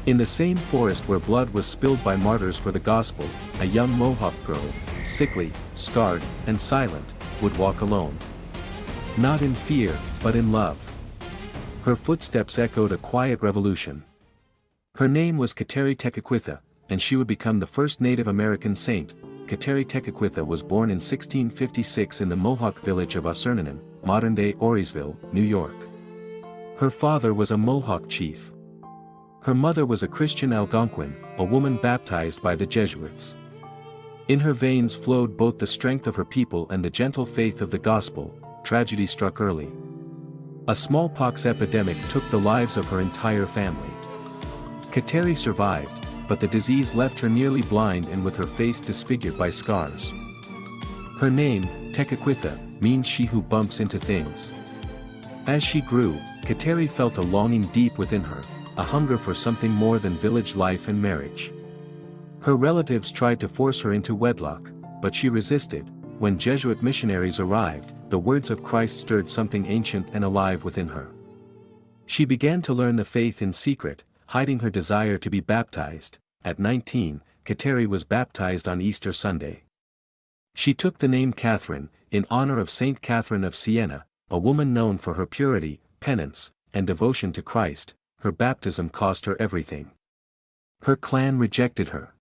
In the same forest where blood was spilled by martyrs for the gospel, a young Mohawk girl, sickly, scarred, and silent, would walk alone. Not in fear, but in love. Her footsteps echoed a quiet revolution. Her name was Kateri Tekakwitha, and she would become the first Native American saint. Kateri Tekakwitha was born in 1656 in the Mohawk village of Ossernanen, modern-day Orisville, New York. Her father was a Mohawk chief. Her mother was a Christian Algonquin, a woman baptized by the Jesuits. In her veins flowed both the strength of her people and the gentle faith of the gospel. Tragedy struck early. A smallpox epidemic took the lives of her entire family. Kateri survived, but the disease left her nearly blind and with her face disfigured by scars. Her name, Tekakwitha, means she who bumps into things. As she grew, Kateri felt a longing deep within her, a hunger for something more than village life and marriage. Her relatives tried to force her into wedlock, but she resisted. When Jesuit missionaries arrived, the words of Christ stirred something ancient and alive within her. She began to learn the faith in secret, hiding her desire to be baptized. At 19, Kateri was baptized on Easter Sunday. She took the name Catherine, in honor of Saint Catherine of Siena, a woman known for her purity, penance, and devotion to Christ. Her baptism cost her everything. Her clan rejected her.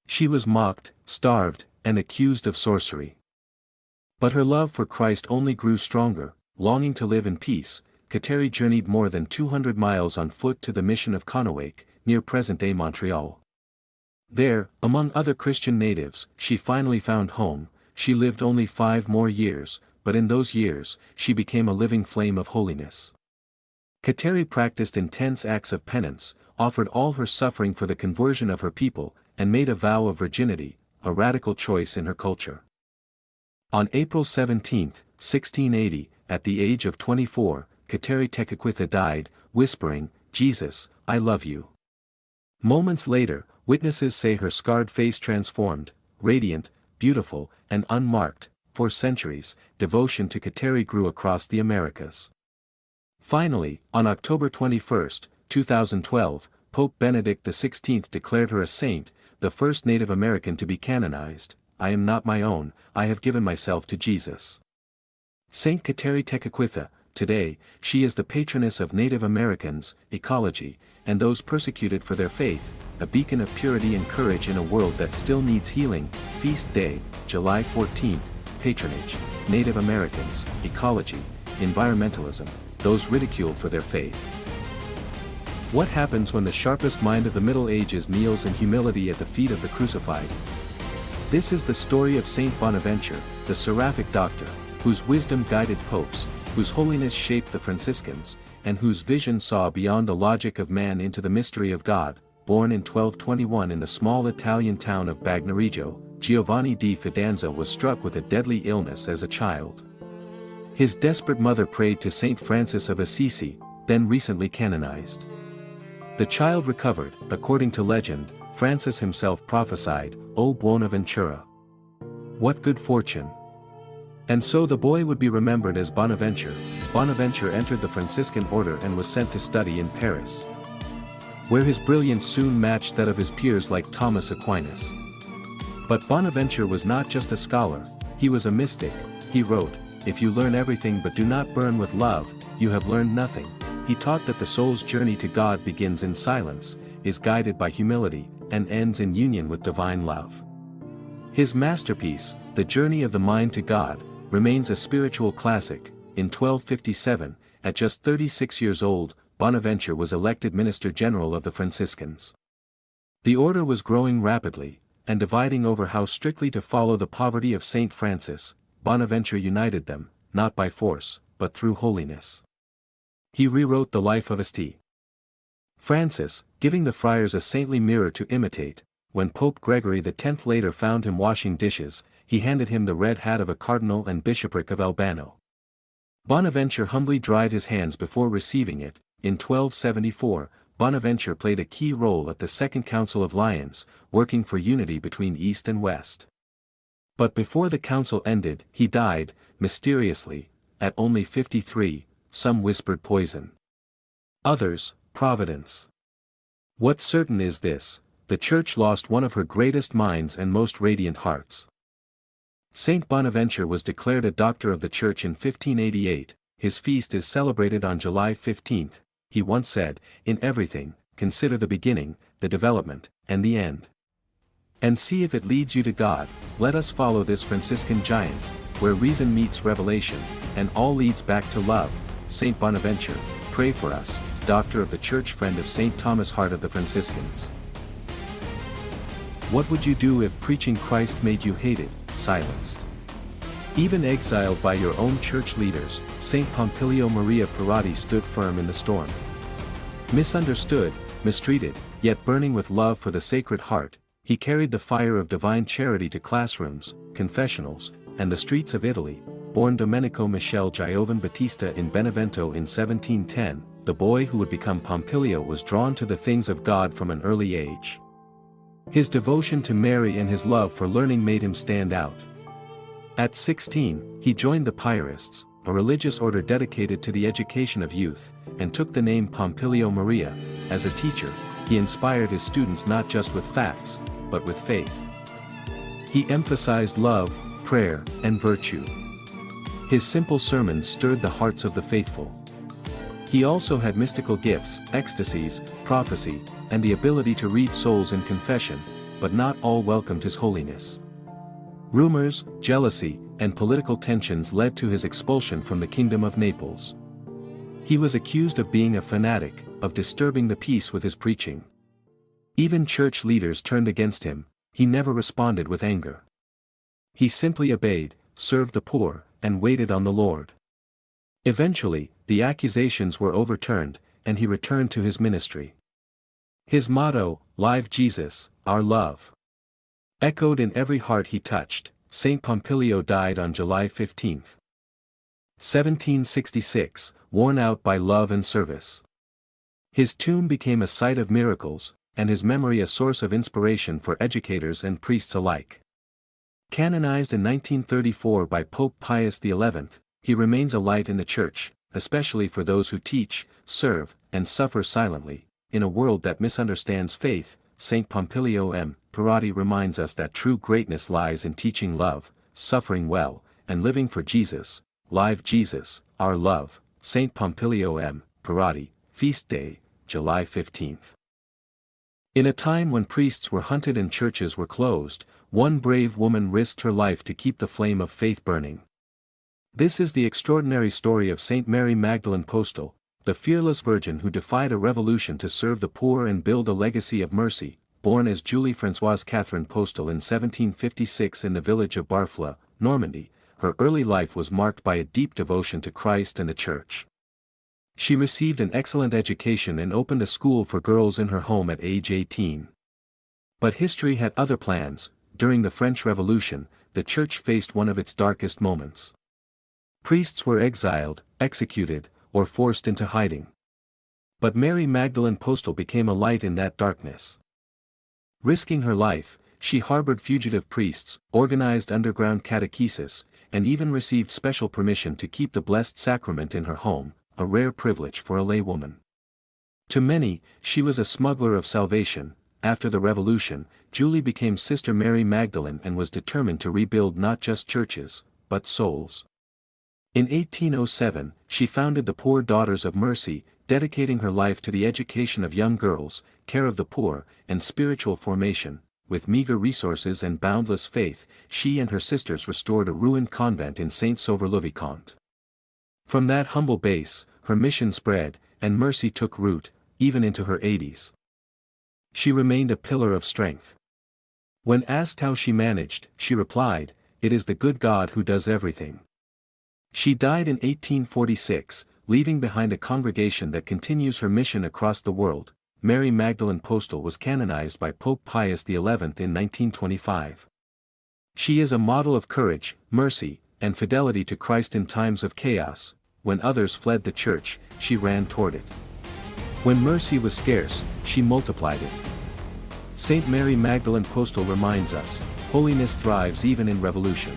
She was mocked, starved, and accused of sorcery. But her love for Christ only grew stronger. Longing to live in peace, Kateri journeyed more than 200 miles on foot to the mission of Conoake, near present-day Montreal. There, among other Christian natives, she finally found home. She lived only 5 more years, but in those years, she became a living flame of holiness. Kateri practiced intense acts of penance, offered all her suffering for the conversion of her people, and made a vow of virginity, a radical choice in her culture. On April 17, 1680, at the age of 24, Kateri Tekakwitha died, whispering, "Jesus, I love you." Moments later, witnesses say her scarred face transformed, radiant, beautiful, and unmarked. For centuries, devotion to Kateri grew across the Americas. Finally, on October 21, 2012, Pope Benedict XVI declared her a saint, the first Native American to be canonized. "I am not my own, I have given myself to Jesus." Saint Kateri Tekakwitha, today, she is the patroness of Native Americans, ecology, and those persecuted for their faith, a beacon of purity and courage in a world that still needs healing. Feast Day, July 14, patronage, Native Americans, ecology, environmentalism, those ridiculed for their faith. What happens when the sharpest mind of the Middle Ages kneels in humility at the feet of the crucified? This is the story of Saint Bonaventure, the seraphic doctor, whose wisdom guided popes, whose holiness shaped the Franciscans, and whose vision saw beyond the logic of man into the mystery of God. Born in 1221 in the small Italian town of Bagneregio, Giovanni di Fidanza was struck with a deadly illness as a child. His desperate mother prayed to Saint Francis of Assisi, then recently canonized. The child recovered. According to legend, Francis himself prophesied, "O Bonaventura! What good fortune!" And so the boy would be remembered as Bonaventure. Bonaventure entered the Franciscan order and was sent to study in Paris, where his brilliance soon matched that of his peers like Thomas Aquinas. But Bonaventure was not just a scholar, he was a mystic. He wrote, "If you learn everything but do not burn with love, you have learned nothing." He taught that the soul's journey to God begins in silence, is guided by humility, and ends in union with divine love. His masterpiece, The Journey of the Mind to God, remains a spiritual classic. In 1257, at just 36 years old, Bonaventure was elected Minister General of the Franciscans. The order was growing rapidly, and dividing over how strictly to follow the poverty of Saint Francis. Bonaventure united them, not by force, but through holiness. He rewrote the life of St. Francis, giving the friars a saintly mirror to imitate. When Pope Gregory X later found him washing dishes, he handed him the red hat of a cardinal and bishopric of Albano. Bonaventure humbly dried his hands before receiving it. In 1274, Bonaventure played a key role at the Second Council of Lyons, working for unity between East and West. But before the council ended, he died, mysteriously, at only 53, some whispered poison. Others, providence. What's certain is this: the Church lost one of her greatest minds and most radiant hearts. Saint Bonaventure was declared a doctor of the Church in 1588, his feast is celebrated on July 15. He once said, "In everything, consider the beginning, the development, and the end. And see if it leads you to God." Let us follow this Franciscan giant, where reason meets revelation, and all leads back to love. Saint Bonaventure, pray for us, Doctor of the Church, friend of Saint Thomas Hart of the Franciscans. What would you do if preaching Christ made you hated, silenced, even exiled by your own church leaders? Saint Pompilio Maria Pirotti stood firm in the storm. Misunderstood, mistreated, yet burning with love for the Sacred Heart, he carried the fire of divine charity to classrooms, confessionals, and the streets of Italy. Born Domenico Michele Giovan Battista in Benevento in 1710, the boy who would become Pompilio was drawn to the things of God from an early age. His devotion to Mary and his love for learning made him stand out. At 16, he joined the Piarists, a religious order dedicated to the education of youth, and took the name Pompilio Maria. As a teacher, he inspired his students not just with facts, but with faith. He emphasized love, prayer, and virtue. His simple sermons stirred the hearts of the faithful. He also had mystical gifts, ecstasies, prophecy, and the ability to read souls in confession, but not all welcomed his holiness. Rumors, jealousy, and political tensions led to his expulsion from the Kingdom of Naples. He was accused of being a fanatic, of disturbing the peace with his preaching. Even church leaders turned against him. He never responded with anger. He simply obeyed, served the poor, and waited on the Lord. Eventually, the accusations were overturned, and he returned to his ministry. His motto, "Live Jesus, our love," echoed in every heart he touched. Saint Pompilio died on July 15, 1766, worn out by love and service. His tomb became a site of miracles, and his memory a source of inspiration for educators and priests alike. Canonized in 1934 by Pope Pius XI, he remains a light in the Church, especially for those who teach, serve, and suffer silently. In a world that misunderstands faith, Saint Pompilio M. Pirotti reminds us that true greatness lies in teaching love, suffering well, and living for Jesus. Live Jesus, our love. Saint Pompilio M. Pirotti, Feast Day, July 15. In a time when priests were hunted and churches were closed, one brave woman risked her life to keep the flame of faith burning. This is the extraordinary story of Saint Mary Magdalen Postel, the fearless virgin who defied a revolution to serve the poor and build a legacy of mercy. Born as Julie Françoise Catherine Postel in 1756 in the village of Barfleur, Normandy, her early life was marked by a deep devotion to Christ and the Church. She received an excellent education and opened a school for girls in her home at age 18. But history had other plans. During the French Revolution, the Church faced one of its darkest moments. Priests were exiled, executed, or forced into hiding. But Mary Magdalen Postel became a light in that darkness. Risking her life, she harbored fugitive priests, organized underground catechesis, and even received special permission to keep the Blessed Sacrament in her home, a rare privilege for a laywoman. To many, she was a smuggler of salvation. After the Revolution, Julie became Sister Mary Magdalene and was determined to rebuild not just churches, but souls. In 1807, she founded the Poor Daughters of Mercy, dedicating her life to the education of young girls, care of the poor, and spiritual formation. With meager resources and boundless faith, she and her sisters restored a ruined convent in Saint-Sauveur-le-Vicomte. From that humble base, her mission spread, and mercy took root, even into her 80s. She remained a pillar of strength. When asked how she managed, she replied, "It is the good God who does everything." She died in 1846, leaving behind a congregation that continues her mission across the world. Mary Magdalen Postel was canonized by Pope Pius XI in 1925. She is a model of courage, mercy, and fidelity to Christ in times of chaos. When others fled the Church, she ran toward it. When mercy was scarce, she multiplied it. Saint Mary Magdalen Postel reminds us, holiness thrives even in revolution.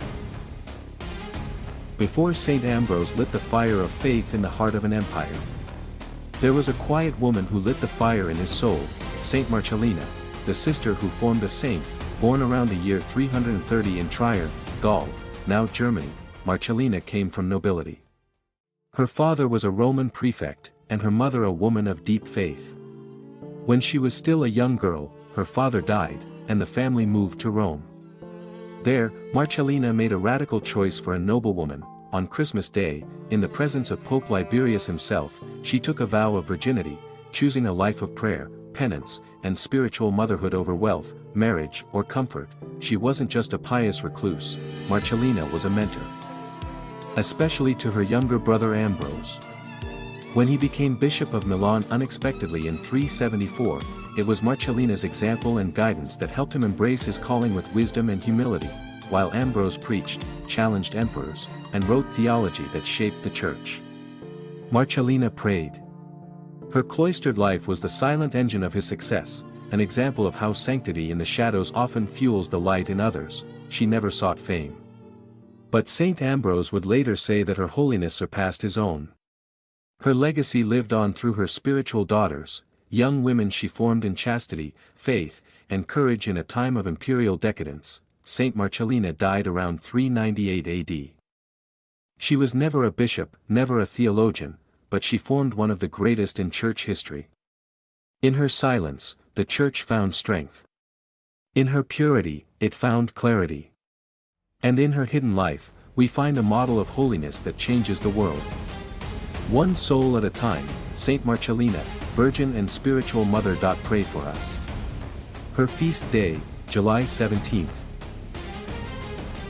Before Saint Ambrose lit the fire of faith in the heart of an empire, there was a quiet woman who lit the fire in his soul. Saint Marcellina, the sister who formed a saint, born around the year 330 in Trier, Gaul, now Germany. Marcellina came from nobility. Her father was a Roman prefect, and her mother a woman of deep faith. When she was still a young girl, her father died, and the family moved to Rome. There, Marcellina made a radical choice for a noblewoman. On Christmas Day, in the presence of Pope Liberius himself, she took a vow of virginity, choosing a life of prayer, penance, and spiritual motherhood over wealth, marriage, or comfort. She wasn't just a pious recluse, Marcellina was a mentor. Especially to her younger brother Ambrose. When he became Bishop of Milan unexpectedly in 374, it was Marcellina's example and guidance that helped him embrace his calling with wisdom and humility, while Ambrose preached, challenged emperors, and wrote theology that shaped the church. Marcellina prayed. Her cloistered life was the silent engine of his success, an example of how sanctity in the shadows often fuels the light in others. She never sought fame. But Saint Ambrose would later say that her holiness surpassed his own. Her legacy lived on through her spiritual daughters, young women she formed in chastity, faith, and courage in a time of imperial decadence. Saint Marcellina died around 398 AD. She was never a bishop, never a theologian, but she formed one of the greatest in church history. In her silence, the church found strength. In her purity, it found clarity. And in her hidden life, we find a model of holiness that changes the world. One soul at a time, Saint Marcellina, Virgin and Spiritual Mother. Pray for us. Her feast day, July 17th.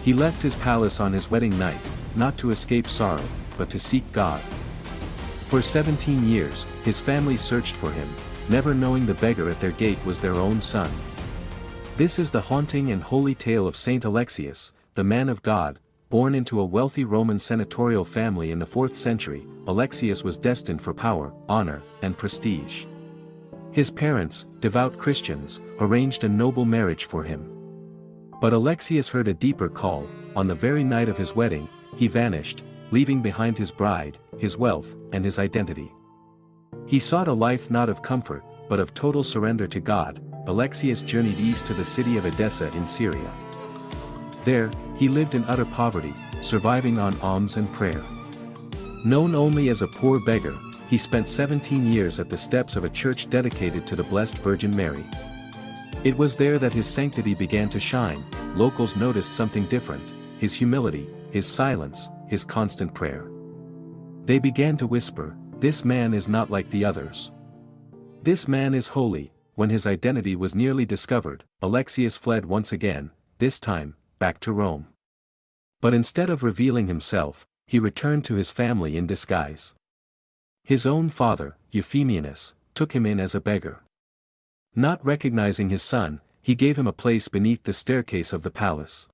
He left his palace on his wedding night, not to escape sorrow, but to seek God. For 17 years, his family searched for him, never knowing the beggar at their gate was their own son. This is the haunting and holy tale of Saint Alexius, the man of God. Born into a wealthy Roman senatorial family in the 4th century, Alexius was destined for power, honor, and prestige. His parents, devout Christians, arranged a noble marriage for him. But Alexius heard a deeper call. On the very night of his wedding, he vanished, leaving behind his bride, his wealth, and his identity. He sought a life not of comfort, but of total surrender to God. Alexius journeyed east to the city of Edessa in Syria. There, he lived in utter poverty, surviving on alms and prayer. Known only as a poor beggar, he spent 17 years at the steps of a church dedicated to the Blessed Virgin Mary. It was there that his sanctity began to shine. Locals noticed something different: his humility, his silence, his constant prayer. They began to whisper, "This man is not like the others. This man is holy." When his identity was nearly discovered, Alexius fled once again, this time, back to Rome. But instead of revealing himself, he returned to his family in disguise. His own father, Euphemianus, took him in as a beggar. Not recognizing his son, he gave him a place beneath the staircase of the palace.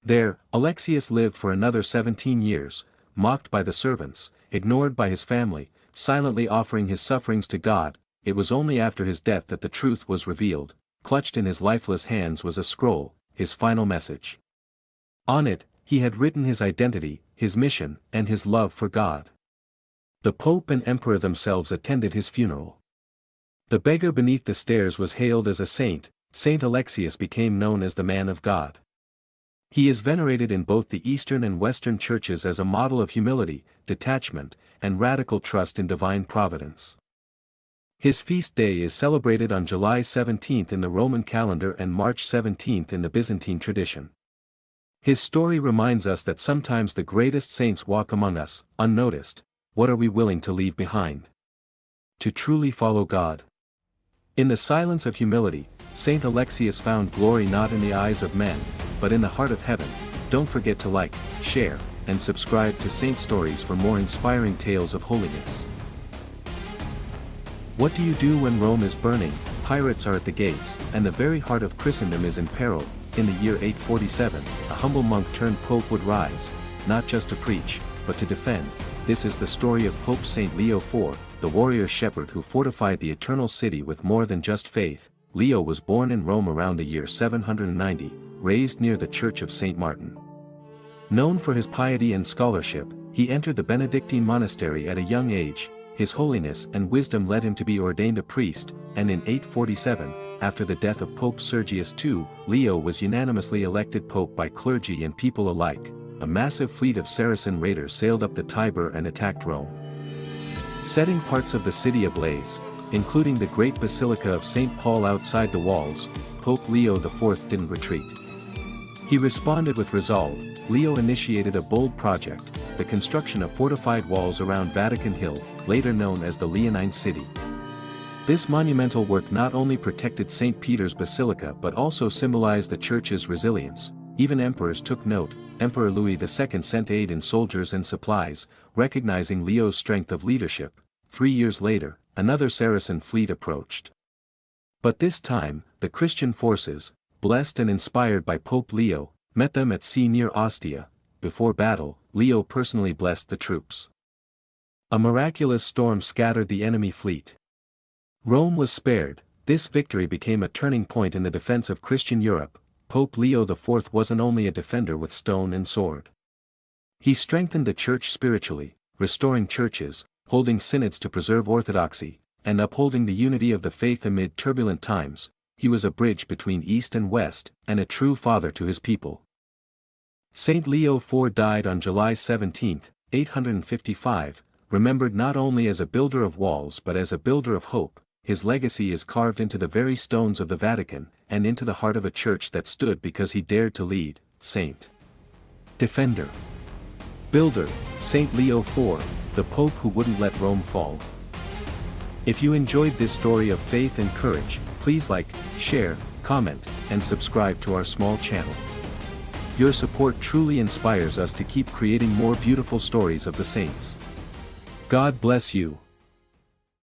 There, Alexius lived for another 17 years, mocked by the servants, ignored by his family, silently offering his sufferings to God. It was only after his death that the truth was revealed. Clutched in his lifeless hands was a scroll, his final message. On it, he had written his identity, his mission, and his love for God. The Pope and Emperor themselves attended his funeral. The beggar beneath the stairs was hailed as a saint. Saint Alexius became known as the Man of God. He is venerated in both the Eastern and Western churches as a model of humility, detachment, and radical trust in divine providence. His feast day is celebrated on July 17th in the Roman calendar and March 17th in the Byzantine tradition. His story reminds us that sometimes the greatest saints walk among us, unnoticed. What are we willing to leave behind to truly follow God? In the silence of humility, Saint Alexius found glory not in the eyes of men, but in the heart of heaven. Don't forget to like, share, and subscribe to Saint Stories for more inspiring tales of holiness. What do you do when Rome is burning, pirates are at the gates, and the very heart of Christendom is in peril? In the year 847, a humble monk turned pope would rise, not just to preach, but to defend. This is the story of Pope St. Leo IV, the warrior shepherd who fortified the eternal city with more than just faith. Leo was born in Rome around the year 790, raised near the Church of St. Martin. Known for his piety and scholarship, he entered the Benedictine monastery at a young age. his holiness and wisdom led him to be ordained a priest, and in 847, after the death of Pope Sergius II, Leo was unanimously elected pope by clergy and people alike. A massive fleet of Saracen raiders sailed up the Tiber and attacked Rome, setting parts of the city ablaze, including the great Basilica of St. Paul outside the walls. Pope Leo IV didn't retreat. He responded with resolve. Leo initiated a bold project, the construction of fortified walls around Vatican Hill, later known as the Leonine City. This monumental work not only protected St. Peter's Basilica but also symbolized the Church's resilience. Even emperors took note. Emperor Louis II sent aid in soldiers and supplies, recognizing Leo's strength of leadership. 3 years later, another Saracen fleet approached. But this time, the Christian forces, blessed and inspired by Pope Leo, met them at sea near Ostia. Before battle, Leo personally blessed the troops. A miraculous storm scattered the enemy fleet. Rome was spared. This victory became a turning point in the defense of Christian Europe. Pope Leo IV wasn't only a defender with stone and sword. He strengthened the Church spiritually, restoring churches, holding synods to preserve orthodoxy, and upholding the unity of the faith amid turbulent times. He was a bridge between East and West, and a true father to his people. Saint Leo IV died on July 17, 855, remembered not only as a builder of walls but as a builder of hope. His legacy is carved into the very stones of the Vatican, and into the heart of a church that stood because he dared to lead. Saint, defender, builder, Saint Leo IV, the Pope who wouldn't let Rome fall. If you enjoyed this story of faith and courage, please like, share, comment, and subscribe to our small channel. Your support truly inspires us to keep creating more beautiful stories of the saints. God bless you.